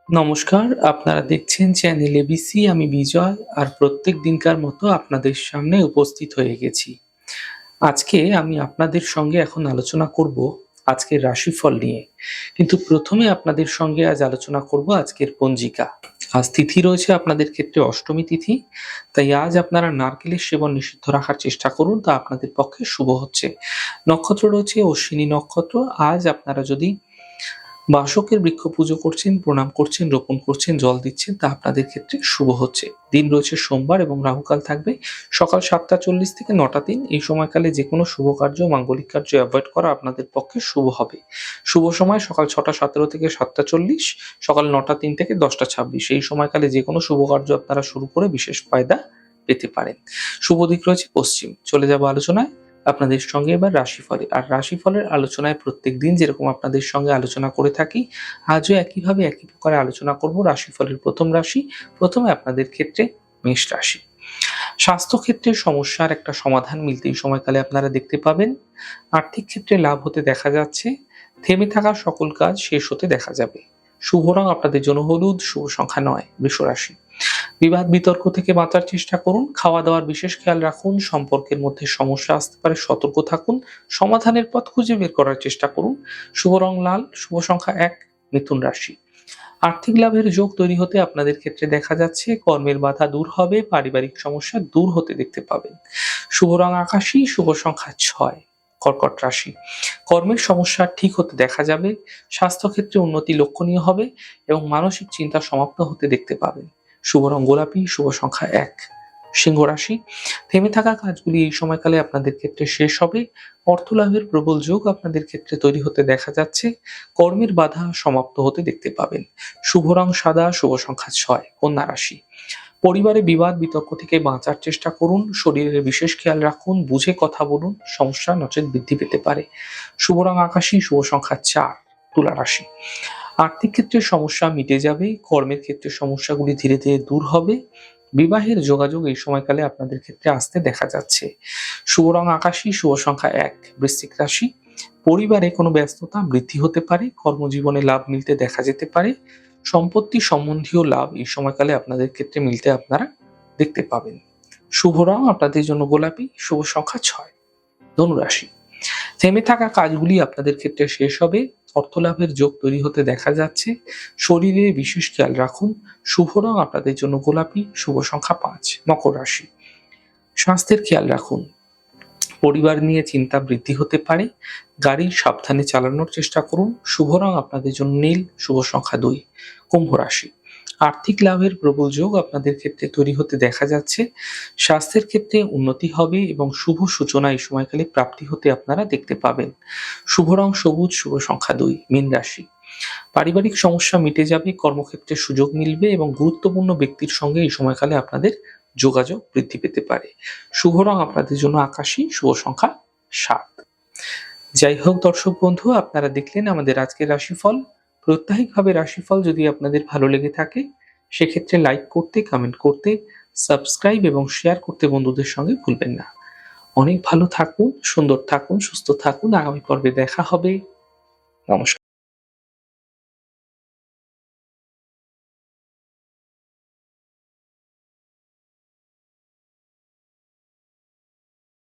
নমস্কার, আপনারা দেখছেন চ্যানেল এবিসি। আমি বিজয় আর প্রত্যেক দিনকার মতো আপনাদের সামনে উপস্থিত হয়ে গেছি। আজকে আমি আপনাদের সঙ্গে এখন আলোচনা করব আজকের রাশিফল নিয়ে। কিন্তু প্রথমে আপনাদের সঙ্গে আজ আলোচনা করব আজকের পঞ্জিকা। আজ তিথি রয়েছে আপনাদের ক্ষেত্রে অষ্টমী তিথি। তাই আজ আপনারা নারকেলের সেবন নিষিদ্ধ রাখার চেষ্টা করুন, তা আপনাদের পক্ষে শুভ হচ্ছে। নক্ষত্র রয়েছে অশ্বিনী নক্ষত্র। আজ আপনারা যদি বাসকের বৃক্ষ পুজো করছেন, প্রণাম করছেন, রোপণ করছেন, জল দিচ্ছেন, তা আপনাদের ক্ষেত্রে শুভ হচ্ছে। দিন রয়েছে সোমবার এবং রাহুকাল থাকবে সকাল 7:40 থেকে 9:03। এই সময়কালে যে কোনো শুভ কার্য, মাঙ্গলিক কার্য অ্যাভয়েড করা আপনাদের পক্ষে শুভ হবে। শুভ সময় সকাল 6:17 থেকে 7:40, সকাল 9:03 থেকে 10:26। এই সময়কালে যে কোনো শুভ কার্য আপনারা শুরু করে বিশেষ ফায়দা পেতে পারেন। শুভ দিক রয়েছে পশ্চিম। চলে যাব আলোচনায় আপনাদের সঙ্গে এবার রাশিফলে। আর রাশিফলের আলোচনায় প্রত্যেকদিন যেরকম আপনাদের সঙ্গে আলোচনা করে থাকি, আজও একইভাবে একই প্রকারে আলোচনা করব রাশিফলের প্রথম রাশি। প্রথমে আপনাদের ক্ষেত্রে মেষ রাশি। স্বাস্থ্যক্ষেত্রে সমস্যার একটা সমাধান মিলতে এই সময়কালে আপনারা দেখতে পাবেন। আর্থিক ক্ষেত্রে লাভ হতে দেখা যাচ্ছে। থেমে থাকা সকল কাজ শেষ হতে দেখা যাবে। শুভ রং আপনাদের জন্য হলুদ, শুভ সংখ্যা 9। বৃষ রাশি। বিবাদ বিতর্ক থেকে বাঁচার চেষ্টা করুন, খাওয়া দাওয়ার বিশেষ খেয়াল রাখুন, সম্পর্কের মধ্যে সমস্যা আসতে পারে সতর্ক থাকুন, সমাধানের পথ খুঁজে বের করার চেষ্টা করুন। শুভ রং লাল, শুভ সংখ্যা 1। মিথুন রাশি। আর্থিক লাভের যোগ তৈরি হতে আপনাদের ক্ষেত্রে দেখা যাচ্ছে। কর্মের বাধা দূর হবে, পারিবারিক সমস্যা দূর হতে দেখতে পাবেন। শুভ রং আকাশী, শুভ সংখ্যা 6। কর্কট রাশি। কর্মের সমস্যা ঠিক হতে দেখা যাবে। স্বাস্থ্যক্ষেত্রে উন্নতি লক্ষণীয় হবে এবং মানসিক চিন্তা সমাপ্ত হতে দেখতে পাবেন। শুভ রং গোলাপি, শুভ সংখ্যা 1। সিংহ রাশি। থেমে থাকা কাজগুলি এই সময়কালে আপনাদের ক্ষেত্রে শেষ হবে। অর্থ লাভের প্রবল যোগ আপনাদের ক্ষেত্রে তৈরি হতে দেখা যাচ্ছে। কর্মের বাধা সমাপ্ত হতে দেখতে পাবেন। শুভ রং সাদা, শুভ সংখ্যা 6। কন্যা রাশি। পরিবারে বিবাদ বিতর্ক থেকে বাঁচার চেষ্টা করুন, শরীরের বিশেষ খেয়াল রাখুন, বুঝে কথা বলুন, সমস্যা নচেত বৃদ্ধি পেতে পারে। শুভ রং আকাশী, শুভ সংখ্যা 4। তুলা রাশি। আর্থিক ক্ষেত্রে সমস্যা মিটে যাবে, কর্মের ক্ষেত্রে সমস্যাগুলি ধীরে ধীরে দূর হবে। বিবাহের যোগাযোগ এই সময়কালে আপনাদের ক্ষেত্রে আসতে দেখা যাচ্ছে। শুভ রং আকাশী, শুভ সংখ্যা 1। বৃশ্চিক রাশি। পরিবারে কোনো ব্যস্ততা বৃদ্ধি হতে পারে, কর্মজীবনে লাভ মিলতে দেখা যেতে পারে। সম্পত্তি সম্বন্ধীয় লাভ এই সময়কালে আপনাদের ক্ষেত্রে মিলতে আপনারা দেখতে পাবেন। শুভ রং আপনাদের জন্য গোলাপি, শুভ সংখ্যা 6। ধনুরাশি। থেমে থাকা কাজগুলি আপনাদের ক্ষেত্রে শেষ হবে। অর্থলাভের যোগ তৈরি হতে দেখা যাচ্ছে। শরীরে বিশেষ খেয়াল রাখুন। শুভ রং আপনাদের জন্য গোলাপি, শুভ সংখ্যা 5। মকর রাশি। স্বাস্থ্যের খেয়াল রাখুন। পরিবার নিয়ে চিন্তা বৃদ্ধি হতে পারে। গাড়ি সাবধানে চালানোর চেষ্টা করুন। শুভ রং আপনাদের জন্য নীল, শুভ সংখ্যা 2। কুম্ভ রাশি। আর্থিক লাভের প্রবল যোগ আপনাদের ক্ষেত্রে তৈরি হতে দেখা যাচ্ছে। স্বাস্থ্যের ক্ষেত্রে উন্নতি হবে এবং শুভ সূচনা এই সময়কালে প্রাপ্তি হতে আপনারা দেখতে পাবেন। শুভ রং সবুজ, শুভ সংখ্যা 2। মীন রাশি। পারিবারিক সমস্যা মিটে যাবে, কর্মক্ষেত্রে সুযোগ মিলবে এবং গুরুত্বপূর্ণ ব্যক্তির সঙ্গে এই সময়কালে আপনাদের যোগাযোগ বৃদ্ধি পেতে পারে। শুভ রং আপনাদের জন্য আকাশী, শুভ সংখ্যা 7। যাই হোক দর্শক বন্ধু, আপনারা দেখলেন আমাদের আজকের রাশিফল। প্রত্যাহিকভাবে রাশিফল যদি আপনাদের ভালো লেগে থাকে, সেক্ষেত্রে লাইক করতে, কমেন্ট করতে, সাবস্ক্রাইব এবং শেয়ার করতে বন্ধুদের সঙ্গে ভুলবেন না। অনেক ভালো থাকুন, সুন্দর থাকুন, সুস্থ থাকুন। আগামী পর্বে দেখা হবে। নমস্কার।